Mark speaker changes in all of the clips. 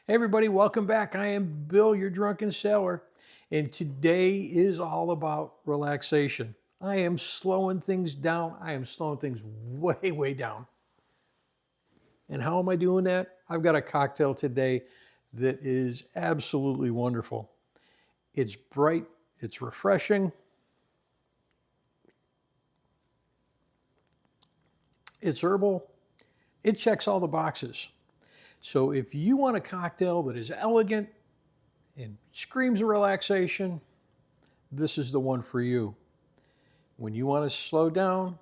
Speaker 1: Hey everybody, welcome back. I am Bill, your drunken sailor, and today is all about relaxation. I am slowing things down. I am slowing things way down. And how am I doing that? I've got a cocktail today that is absolutely wonderful. It's bright, it's refreshing, it's herbal, it checks all the boxes. So if you want a cocktail that is elegant and screams of relaxation, this is the one for you. When you want to slow down,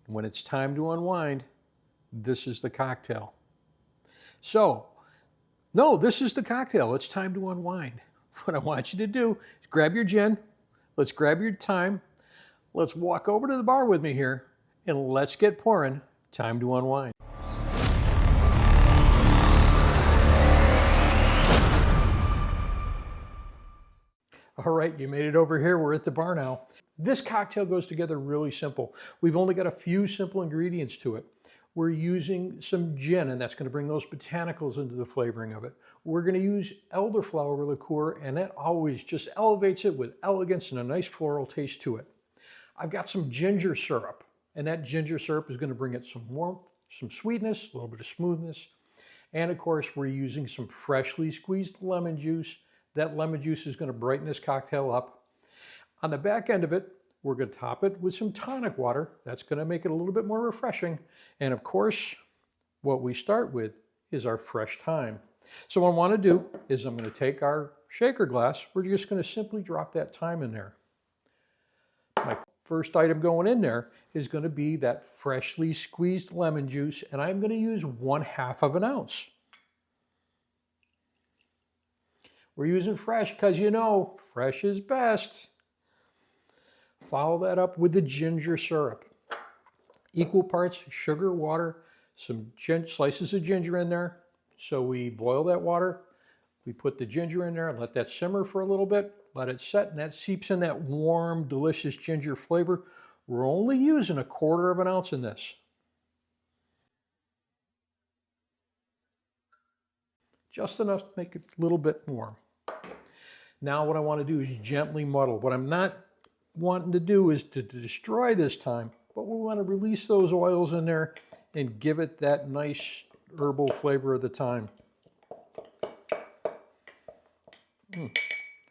Speaker 1: and when it's time to unwind, this is the cocktail. So, no, this is the cocktail. It's time to unwind. What I want you to do is grab your gin, let's grab your thyme, let's walk over to the bar with me here, and let's get pouring. Time to unwind. All right, you made it over here. We're at the bar now. This cocktail goes together really simple. We've only got a few simple ingredients to it. We're using some gin, and that's going to bring those botanicals into the flavoring of it. We're going to use elderflower liqueur, and that always just elevates it with elegance and a nice floral taste to it. I've got some ginger syrup, and that ginger syrup is going to bring it some warmth, some sweetness, a little bit of smoothness. And of course, we're using some freshly squeezed lemon juice. That lemon juice is going to brighten this cocktail up. On the back end of it, we're going to top it with some tonic water. That's going to make it a little bit more refreshing. And of course, what we start with is our fresh thyme. So what I want to do is I'm going to take our shaker glass. We're just going to simply drop that thyme in there. My first item going in there is going to be that freshly squeezed lemon juice, and I'm going to use 1/2 of an ounce. We're using fresh because you know, fresh is best. Follow that up with the ginger syrup. Equal parts sugar, water, some slices of ginger in there. So we boil that water, we put the ginger in there and let that simmer for a little bit, let it set, and that seeps in that warm, delicious ginger flavor. We're only using 1/4 of an ounce in this. Just enough to make it a little bit warm. Now what I want to do is gently muddle. What I'm not wanting to do is to destroy this thyme, but we want to release those oils in there and give it that nice herbal flavor of the thyme.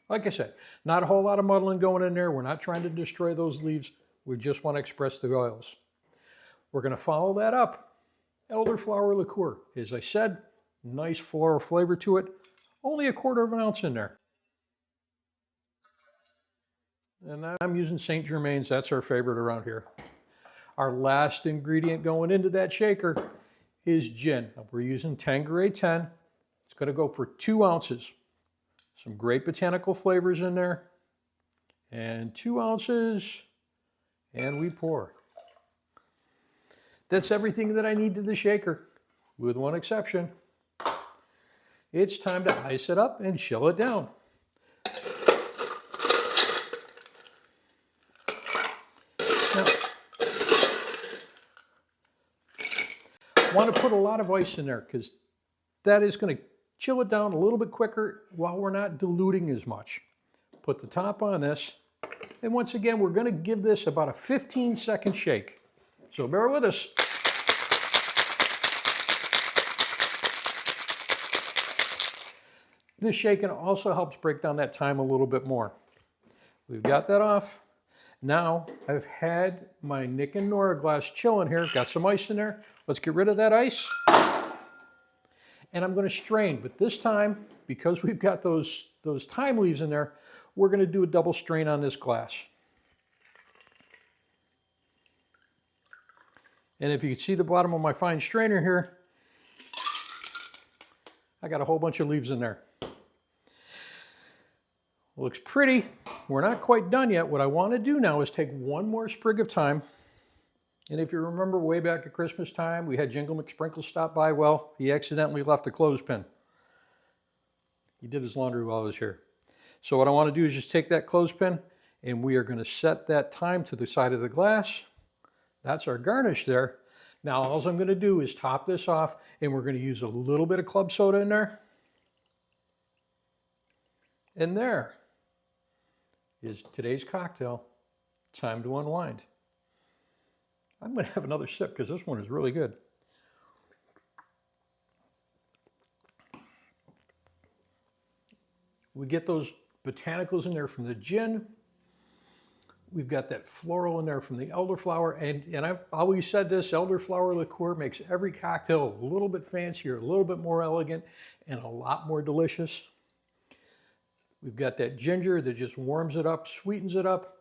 Speaker 1: Like I said, not a whole lot of muddling going in there. We're not trying to destroy those leaves. We just want to express the oils. We're going to follow that up. Elderflower liqueur. As I said, nice floral flavor to it. Only 1/4 of an ounce in there. And I'm using St. Germain's. That's our favorite around here. Our last ingredient going into that shaker is gin. We're using Tanqueray 10. It's going to go for 2 ounces. Some great botanical flavors in there. And 2 ounces. And we pour. That's everything that I need to the shaker, with one exception. It's time to ice it up and chill it down. Now, I want to put a lot of ice in there because that is going to chill it down a little bit quicker while we're not diluting as much. Put the top on this, and once again, we're going to give this about a 15-second shake. So bear with us. This shaking also helps break down that thyme a little bit more. We've got that off. Now I've had my Nick and Nora glass chilling here. Got some ice in there. Let's get rid of that ice. And I'm going to strain, but this time, because we've got those thyme leaves in there, we're going to do a double strain on this glass. And if you can see the bottom of my fine strainer here, I got a whole bunch of leaves in there. Looks pretty. We're not quite done yet. What I want to do now is take one more sprig of thyme. And if you remember way back at Christmas time, we had Jingle McSprinkle stop by. Well, he accidentally left a clothespin. He did his laundry while I was here. So what I want to do is just take that clothespin, and we are going to set that thyme to the side of the glass. That's our garnish there. Now all I'm going to do is top this off, and we're going to use a little bit of club soda in there. And there is today's cocktail. Time to unwind. I'm going to have another sip because this one is really good. We get those botanicals in there from the gin. We've got that floral in there from the elderflower. And I've always said this, elderflower liqueur makes every cocktail a little bit fancier, a little bit more elegant, and a lot more delicious. We've got that ginger that just warms it up, sweetens it up.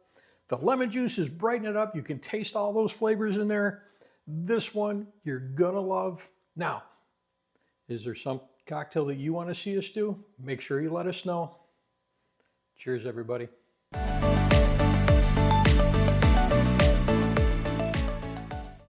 Speaker 1: The lemon juice is brightening it up. You can taste all those flavors in there. This one you're gonna love. Now, is there some cocktail that you want to see us do? Make sure you let us know. Cheers, everybody.